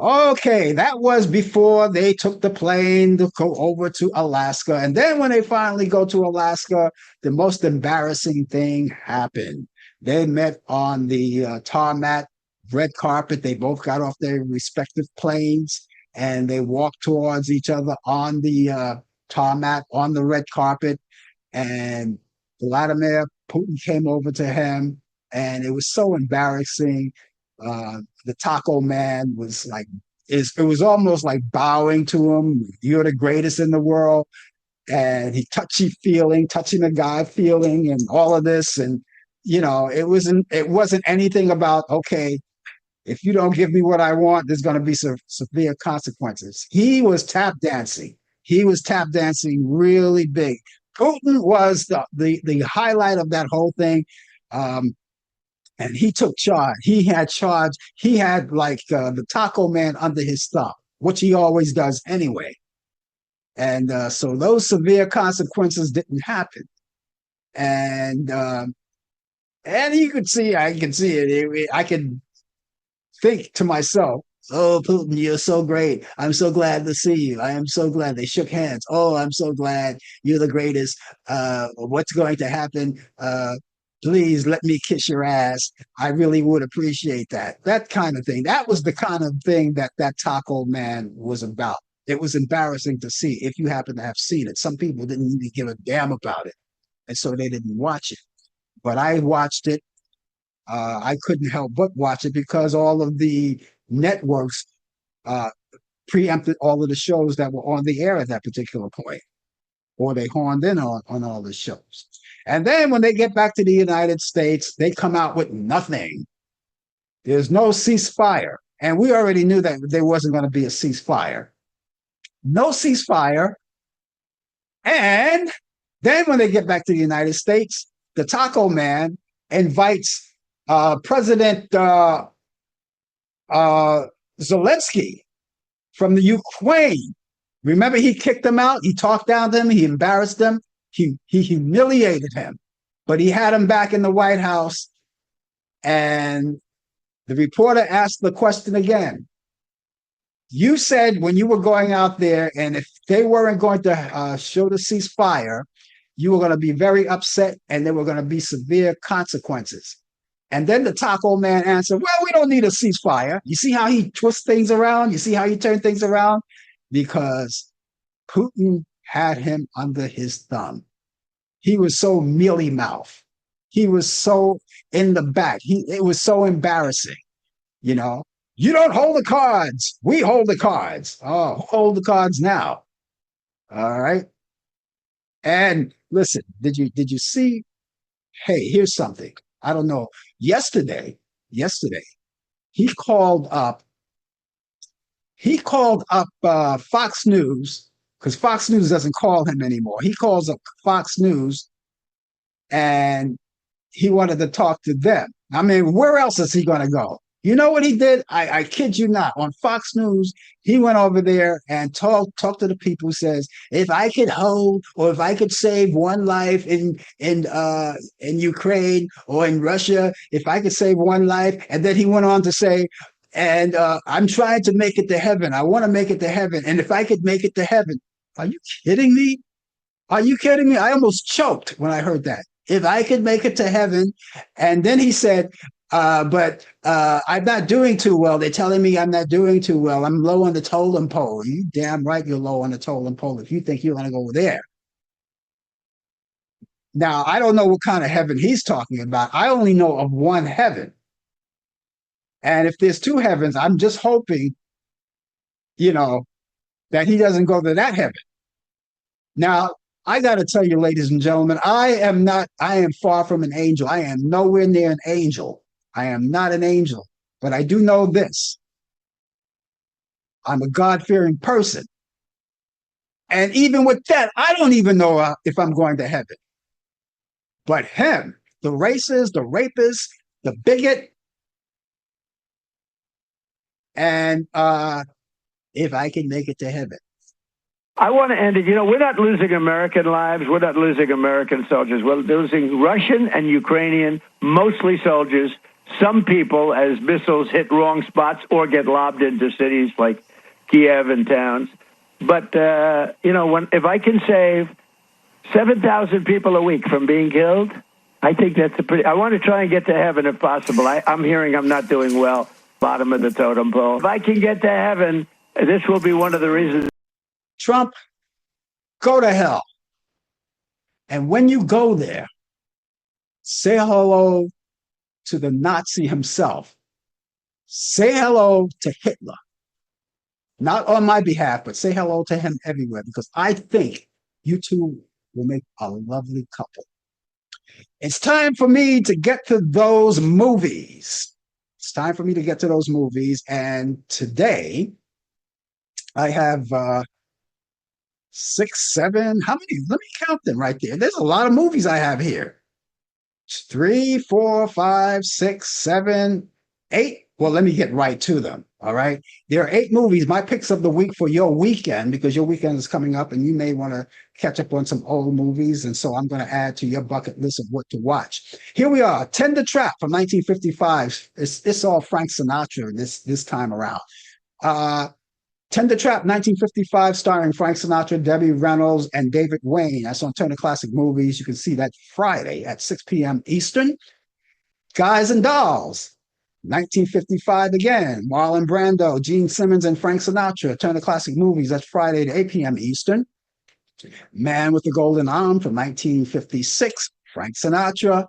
Okay, that was before they took the plane to go over to Alaska. And then when they finally go to Alaska, the most embarrassing thing happened. They met on the tarmac, red carpet. They both got off their respective planes and they walked towards each other on the tarmac, on the red carpet. And Vladimir Putin came over to him, and it was so embarrassing. The Taco Man was like, it was almost like bowing to him. You're the greatest in the world. And he touching the guy feeling and all of this. And, it wasn't anything about, okay, if you don't give me what I want, there's going to be severe consequences. He was tap dancing. He was tap dancing really big. Putin was the highlight of that whole thing. And he took charge. He had charge. He had like the Taco Man under his thumb, which he always does anyway. And so those severe consequences didn't happen. And you could see, I can see it. I could think to myself, oh, Putin, you're so great. I'm so glad to see you. I am so glad. They shook hands. Oh, I'm so glad. You're the greatest. What's going to happen? Please let me kiss your ass. I really would appreciate that. That kind of thing. That was the kind of thing that Taco Man was about. It was embarrassing to see if you happen to have seen it. Some people didn't even give a damn about it. And so they didn't watch it. But I watched it. I couldn't help but watch it because all of the networks preempted all of the shows that were on the air at that particular point, or they horned in on all the shows. And then when they get back to the United States, they come out with nothing. There's no ceasefire. And we already knew that there wasn't going to be a ceasefire. No ceasefire. And then when they get back to the United States, the Taco Man invites President Zelensky from the Ukraine. Remember, he kicked him out. He talked down to him. He embarrassed him. He humiliated him. But he had him back in the White House. And the reporter asked the question again. You said when you were going out there, and if they weren't going to show the ceasefire, you were going to be very upset and there were going to be severe consequences. And then the Taco Man answered, well, we don't need a ceasefire. You see how he twists things around? You see how he turned things around? Because Putin had him under his thumb. He was so mealy mouth. He was so in the back. It was so embarrassing, you know. You don't hold the cards. We hold the cards. Oh, who hold the cards now? All right. And listen, did you see? Hey, here's something. I don't know. Yesterday, he called up Fox News because Fox News doesn't call him anymore. He calls up Fox News and he wanted to talk to them. I mean, where else is he going to go? You know what he did? I kid you not. On Fox News, he went over there and talked to the people. Who says, if I could hold or if I could save one life in Ukraine or in Russia, if I could save one life, and then he went on to say, and I'm trying to make it to heaven. I want to make it to heaven, and if I could make it to heaven, are you kidding me? Are you kidding me? I almost choked when I heard that. If I could make it to heaven. And then he said, but I'm not doing too well. They're telling me I'm not doing too well. I'm low on the totem pole. You damn right you're low on the totem pole if you think you're going to go there. Now, I don't know what kind of heaven he's talking about. I only know of one heaven. And if there's two heavens, I'm just hoping, you know, that he doesn't go to that heaven. Now, I got to tell you, ladies and gentlemen, I am far from an angel. I am nowhere near an angel. I am not an angel, but I do know this. I'm a God fearing person. And even with that, I don't even know if I'm going to heaven. But him, the racist, the rapist, the bigot, and if I can make it to heaven. I want to end it. You know, we're not losing American lives. We're not losing American soldiers. We're losing Russian and Ukrainian, mostly soldiers. Some people, as missiles hit wrong spots or get lobbed into cities like Kiev and towns. But, you know, if I can save 7,000 people a week from being killed, I think that's I want to try and get to heaven if possible. I'm hearing I'm not doing well, bottom of the totem pole. If I can get to heaven, this will be one of the reasons. Trump, go to hell. And when you go there, say hello to the Nazi himself. Say hello to Hitler. Not on my behalf, but say hello to him everywhere because I think you two will make a lovely couple. It's time for me to get to those movies. It's time for me to get to those movies. And today I have 6, 7, how many? Let me count them right there. There's a lot of movies I have here. 3, 4, 5, 6, 7, 8. Well, let me get right to them. All right. There are 8 movies, my picks of the week for your weekend, because your weekend is coming up and you may want to catch up on some old movies. And so I'm going to add to your bucket list of what to watch. Here we are. Tender Trap from 1955. It's all Frank Sinatra this time around. Tender Trap, 1955, starring Frank Sinatra, Debbie Reynolds, and David Wayne. That's on Turner Classic Movies. You can see that Friday at 6 p.m. Eastern. Guys and Dolls, 1955 again. Marlon Brando, Gene Simmons, and Frank Sinatra. Turner Classic Movies. That's Friday at 8 p.m. Eastern. Man with the Golden Arm from 1956. Frank Sinatra.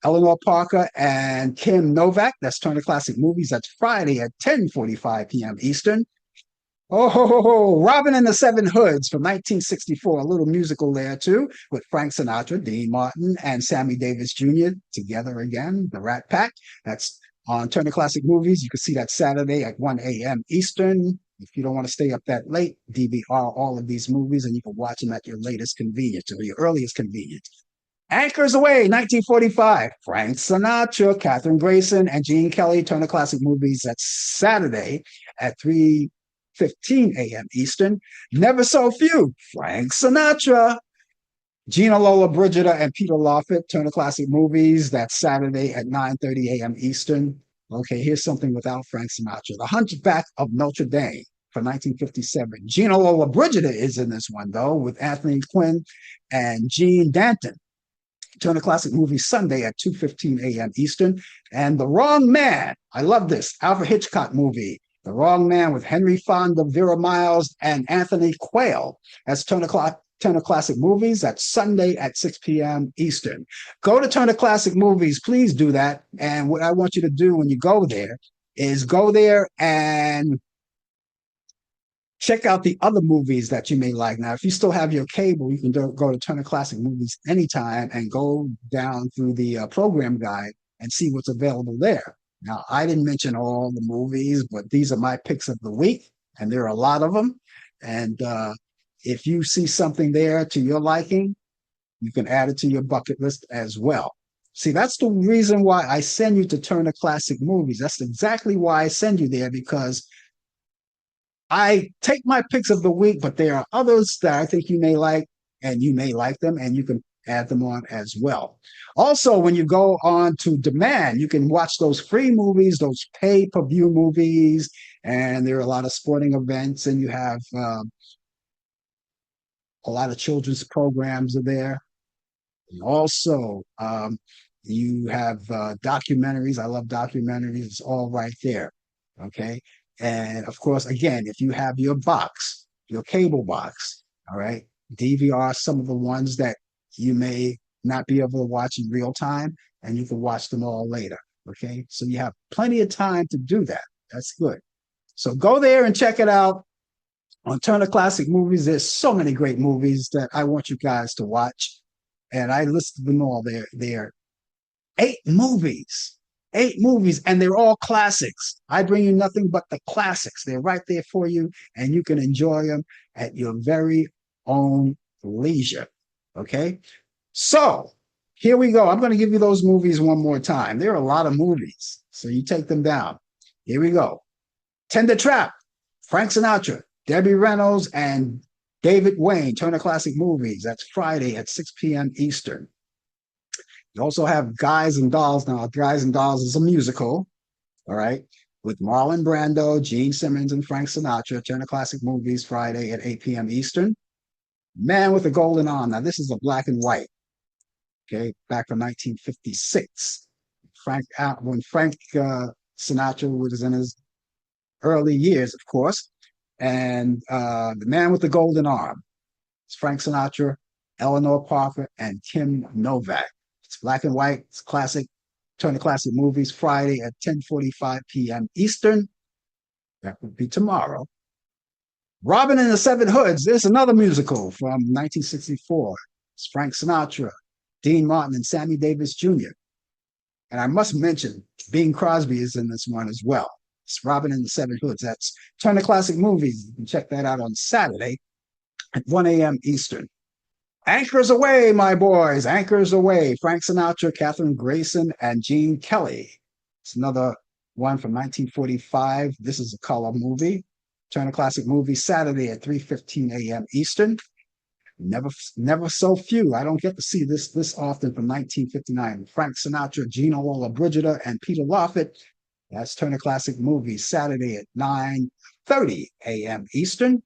Eleanor Parker and Kim Novak. That's Turner Classic Movies. That's Friday at 10:45 p.m. Eastern. Robin and the Seven Hoods from 1964. A little musical there too, with Frank Sinatra, Dean Martin, and Sammy Davis Jr. together again. The Rat Pack. That's on Turner Classic Movies. You can see that Saturday at 1 a.m. Eastern. If you don't want to stay up that late, DVR all of these movies, and you can watch them at your latest convenience or your earliest convenience. Anchors Away, 1945. Frank Sinatra, Katherine Grayson, and Gene Kelly, Turner Classic Movies. That's Saturday at 3:15 a.m. Eastern. Never So Few. Frank Sinatra. Gina Lola Brigida and Peter Lawford, Turner Classic Movies. That's Saturday at 9:30 a.m. Eastern. Okay, here's something without Frank Sinatra. The Hunchback of Notre Dame from 1957. Gina Lola Brigida is in this one, though, with Anthony Quinn and Gene Danton. Turner Classic Movies Sunday at 2:15 a.m. Eastern. And The Wrong Man. I love this. Alfred Hitchcock movie. The Wrong Man with Henry Fonda, Vera Miles, and Anthony Quayle. That's Turner Turner Classic Movies. That's Sunday at 6 p.m. Eastern. Go to Turner Classic Movies. Please do that. And what I want you to do when you go there is go there and check out the other movies that you may like. Now, if you still have your cable, you can go to Turner Classic Movies anytime and go down through the program guide and see what's available there. Now, I didn't mention all the movies, but these are my picks of the week, and there are a lot of them. And if you see something there to your liking, you can add it to your bucket list as well. See, that's the reason why I send you to Turner Classic Movies. That's exactly why I send you there, because I take my picks of the week, but there are others that I think you may like, and you may like them, and you can add them on as well. Also, when you go on to demand, you can watch those free movies, those pay-per-view movies, and there are a lot of sporting events, and you have a lot of children's programs are there. And also, you have documentaries. I love documentaries. It's all right there. Okay. And of course, again, if you have your box, your cable box, all right, DVR some of the ones that you may not be able to watch in real time, and you can watch them all later. Okay. So you have plenty of time to do that. That's good. So go there and check it out on Turner Classic Movies. There's so many great movies that I want you guys to watch. And I listed them all there. There are 8 movies, and they're all classics. I bring you nothing but the classics. They're right there for you, and you can enjoy them at your very own leisure. Okay? So here we go. I'm going to give you those movies one more time. There are a lot of movies, so you take them down. Here we go. Tender Trap, Frank Sinatra, Debbie Reynolds, and David Wayne, Turner Classic Movies. That's Friday at 6 p.m. Eastern. You also have Guys and Dolls. Now, Guys and Dolls is a musical, all right, with Marlon Brando, Gene Simmons, and Frank Sinatra. Turner Classic Movies, Friday at 8 p.m. Eastern. Man with a Golden Arm. Now, this is a black and white, okay, back from 1956. When Frank Sinatra was in his early years, of course. And The Man with the Golden Arm. It's Frank Sinatra, Eleanor Parker, and Kim Novak. It's black and white. It's classic. Turner Classic Movies, Friday at 10:45 p.m. Eastern. That would be tomorrow. Robin and the Seven Hoods. There's another musical from 1964. It's Frank Sinatra, Dean Martin, and Sammy Davis Jr. And I must mention, Bing Crosby is in this one as well. It's Robin and the Seven Hoods. That's Turner Classic Movies. You can check that out on Saturday at 1 a.m. Eastern. Anchors Away, my boys. Anchors Away. Frank Sinatra, Katherine Grayson, and Gene Kelly. It's another one from 1945. This is a color movie. Turner Classic Movies, Saturday at 3:15 a.m. Eastern. Never So Few. I don't get to see this often, from 1959. Frank Sinatra, Gina Lollobrigida, and Peter Lawford. That's Turner Classic Movies, Saturday at 9:30 a.m. Eastern.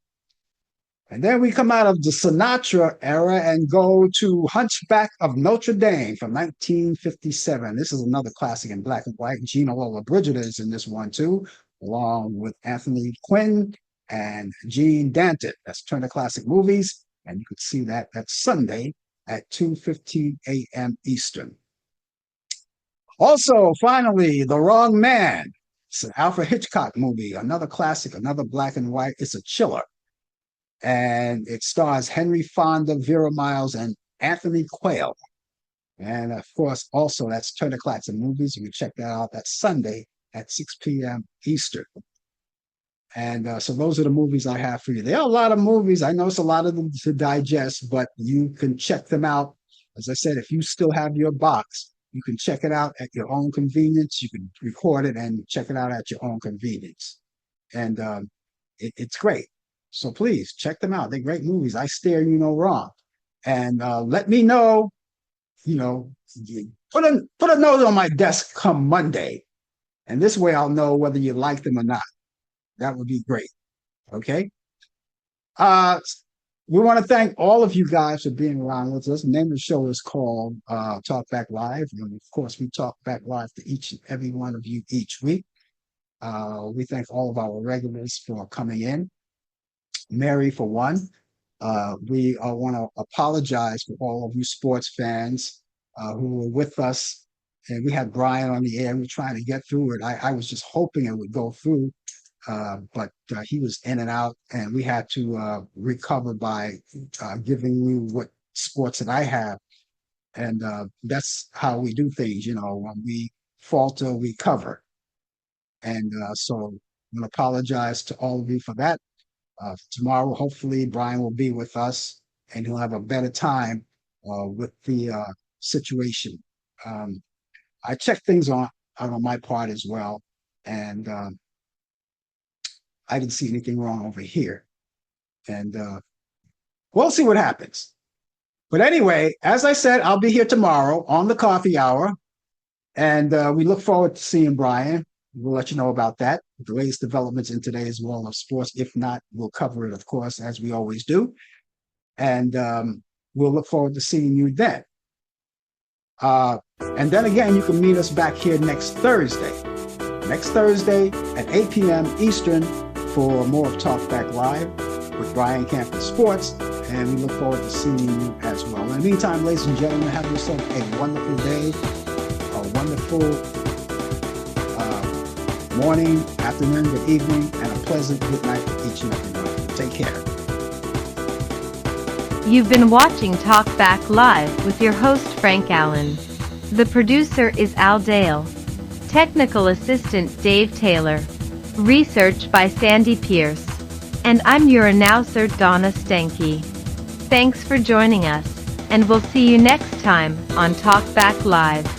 And then we come out of the Sinatra era and go to Hunchback of Notre Dame from 1957. This is another classic in black and white. Gina Lollobrigida is in this one too, along with Anthony Quinn and Gene Danton. That's Turner Classic Movies. And you can see that that's Sunday at 2:15 a.m. Eastern. Also, finally, The Wrong Man. It's an Alfred Hitchcock movie, another classic, another black and white. It's a chiller. And it stars Henry Fonda, Vera Miles, and Anthony Quayle. And of course, also that's Turner Classic Movies. You can check that out. That's Sunday at 6 p.m. Eastern. And so those are the movies I have for you. There are a lot of movies. I know it's a lot of them to digest, but you can check them out. As I said, if you still have your box, you can check it out at your own convenience. You can record it and check it out at your own convenience. And it's great. So please check them out. They're great movies. I steer you no wrong. And let me know, put a note on my desk come Monday. And this way I'll know whether you like them or not. That would be great. Okay. We want to thank all of you guys for being around with us. The name of the show is called Talk Back Live. And of course, we talk back live to each and every one of you each week. We thank all of our regulars for coming in. Mary, for one. We want to apologize for all of you sports fans who were with us. And we had Brian on the air. We were trying to get through it. I was just hoping it would go through, but he was in and out, and we had to recover by giving you what sports that I have. And that's how we do things. When we falter, we cover. And so I'm going to apologize to all of you for that. Tomorrow, hopefully, Brian will be with us and he'll have a better time with the situation. I checked things out on my part as well, and I didn't see anything wrong over here. And we'll see what happens. But anyway, as I said, I'll be here tomorrow on the coffee hour, and we look forward to seeing Brian. We'll let you know about that, the latest developments in today's world of sports. If not, we'll cover it, of course, as we always do. And we'll look forward to seeing you then. And then again, you can meet us back here next Thursday at 8 p.m. Eastern for more of Talk Back Live with Brian Camp and Sports. And we look forward to seeing you as well. In the meantime, ladies and gentlemen, have yourself a wonderful day, a wonderful morning, afternoon, good evening, and a pleasant good night to each and every one of you. Take care. You've been watching Talk Back Live with your host Frank Allan. The producer is Al Dale. Technical assistant Dave Taylor. Research by Sandy Pierce. And I'm your announcer Donna Stenke. Thanks for joining us, and we'll see you next time on Talk Back Live.